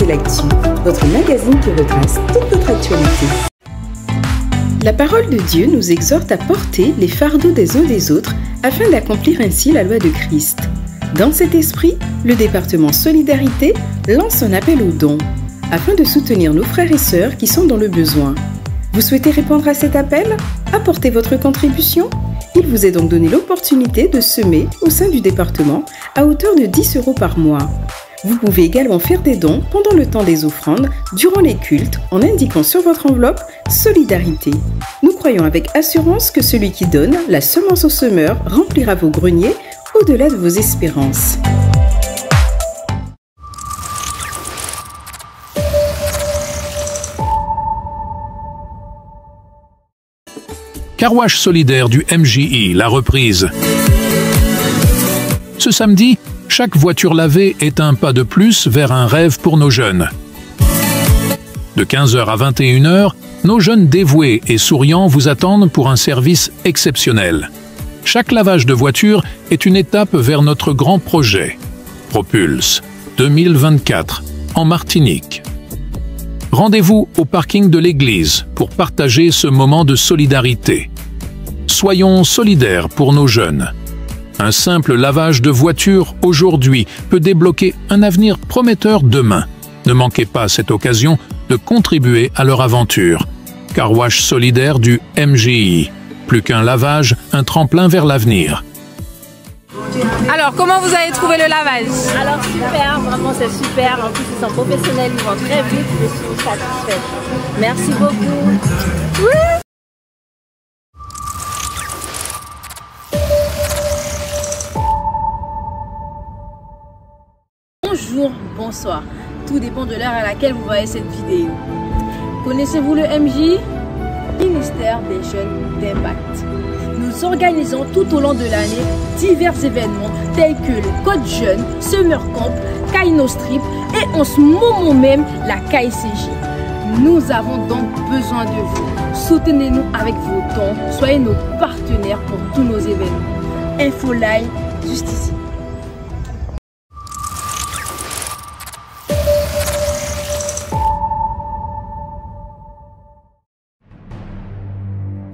C'est l'actu, votre magazine qui retrace toute notre actualité. La parole de Dieu nous exhorte à porter les fardeaux des uns des autres afin d'accomplir ainsi la loi de Christ. Dans cet esprit, le département Solidarité lance un appel aux dons afin de soutenir nos frères et sœurs qui sont dans le besoin. Vous souhaitez répondre à cet appel? Apportez votre contribution. Il vous est donc donné l'opportunité de semer au sein du département à hauteur de 10 € par mois. Vous pouvez également faire des dons pendant le temps des offrandes, durant les cultes, en indiquant sur votre enveloppe « Solidarité ». Nous croyons avec assurance que celui qui donne, la semence au semeur, remplira vos greniers au-delà de vos espérances. Car Wash solidaire du MJI, la reprise. Ce samedi, chaque voiture lavée est un pas de plus vers un rêve pour nos jeunes. De 15h à 21h, nos jeunes dévoués et souriants vous attendent pour un service exceptionnel. Chaque lavage de voiture est une étape vers notre grand projet, Propulse 2024, en Martinique. Rendez-vous au parking de l'église pour partager ce moment de solidarité. Soyons solidaires pour nos jeunes. Un simple lavage de voiture aujourd'hui peut débloquer un avenir prometteur demain. Ne manquez pas cette occasion de contribuer à leur aventure. Car Wash solidaire du MJI. Plus qu'un lavage, un tremplin vers l'avenir. Alors, comment vous avez trouvé le lavage? Alors super, vraiment c'est super. En plus ils sont professionnels, ils vont très vite, je suis satisfaite. Merci beaucoup. Oui. Bonjour, bonsoir. Tout dépend de l'heure à laquelle vous voyez cette vidéo. Connaissez-vous le MJ? Ministère des Jeunes d'Impact. Nous organisons tout au long de l'année divers événements tels que le Code Jeune, Summer Camp, Kaino Strip et en ce moment même la KCJ. Nous avons donc besoin de vous. Soutenez-nous avec vos dons, soyez nos partenaires pour tous nos événements. Info live juste ici.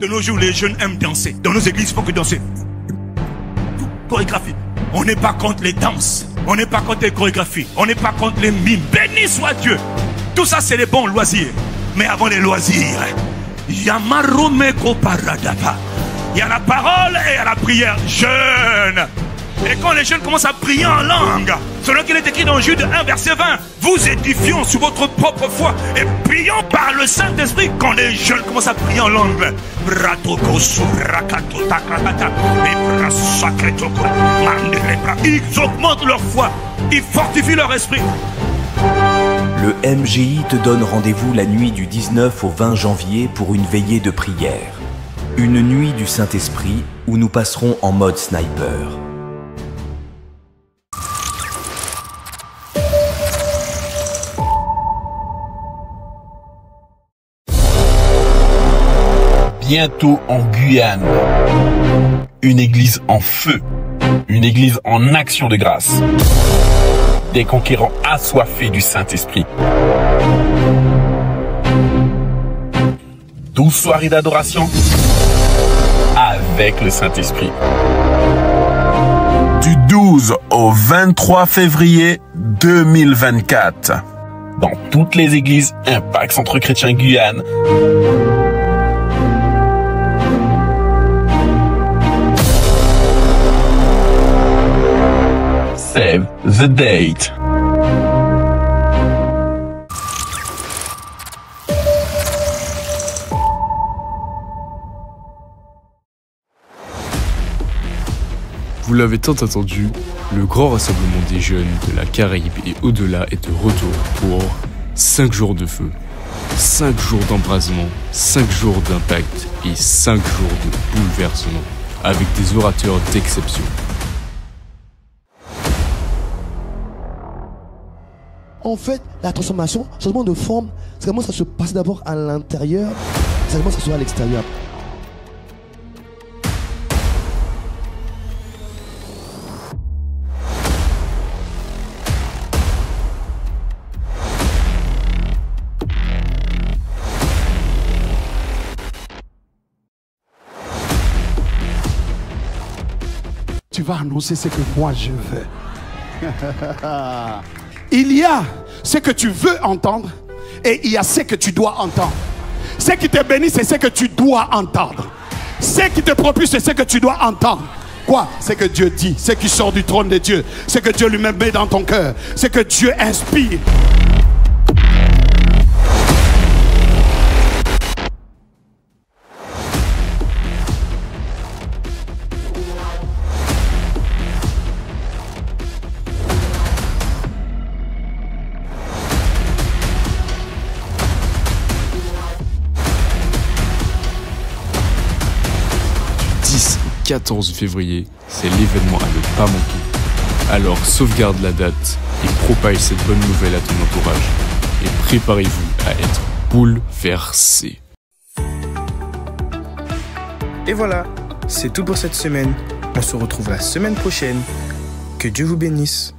De nos jours, les jeunes aiment danser. Dans nos églises, il faut que danser. Chorégraphie. On n'est pas contre les danses. On n'est pas contre les chorégraphies. On n'est pas contre les mimes. Béni soit Dieu. Tout ça, c'est les bons loisirs. Mais avant les loisirs, il y a Maromeko Paradapa. Il y a la parole et il y a la prière. Jeunes. Et quand les jeunes commencent à prier en langue, selon qu'il est écrit dans Jude 1, verset 20, vous édifions sur votre propre foi et prions par le Saint-Esprit. Quand les jeunes commencent à prier en langue, ils augmentent leur foi, ils fortifient leur esprit. Le MJI te donne rendez-vous la nuit du 19 au 20 janvier pour une veillée de prière. Une nuit du Saint-Esprit où nous passerons en mode sniper. Bientôt en Guyane, une église en feu, une église en action de grâce, des conquérants assoiffés du Saint-Esprit. 12 soirées d'adoration avec le Saint-Esprit. Du 12 au 23 février 2024, dans toutes les églises Impact Centre Chrétien Guyane. Save the date. Vous l'avez tant attendu, le grand rassemblement des jeunes de la Caraïbe et au-delà est de retour pour 5 jours de feu, 5 jours d'embrasement, 5 jours d'impact et 5 jours de bouleversement, avec des orateurs d'exception. En fait, la transformation, changement de forme, c'est comment ça se passe d'abord à l'intérieur, c'est comment ça se voit à l'extérieur. tu vas annoncer ce que moi je veux. Il y a ce que tu veux entendre et il y a ce que tu dois entendre. Ce qui te bénit, c'est ce que tu dois entendre. Ce qui te propulse, c'est ce que tu dois entendre. Quoi? C'est que Dieu dit, ce qui sort du trône de Dieu, ce que Dieu lui-même met dans ton cœur, ce que Dieu inspire. Du 10 au 14 février, c'est l'événement à ne pas manquer. Alors sauvegarde la date et propage cette bonne nouvelle à ton entourage. Et préparez-vous à être bouleversé. Et voilà, c'est tout pour cette semaine. On se retrouve la semaine prochaine. Que Dieu vous bénisse.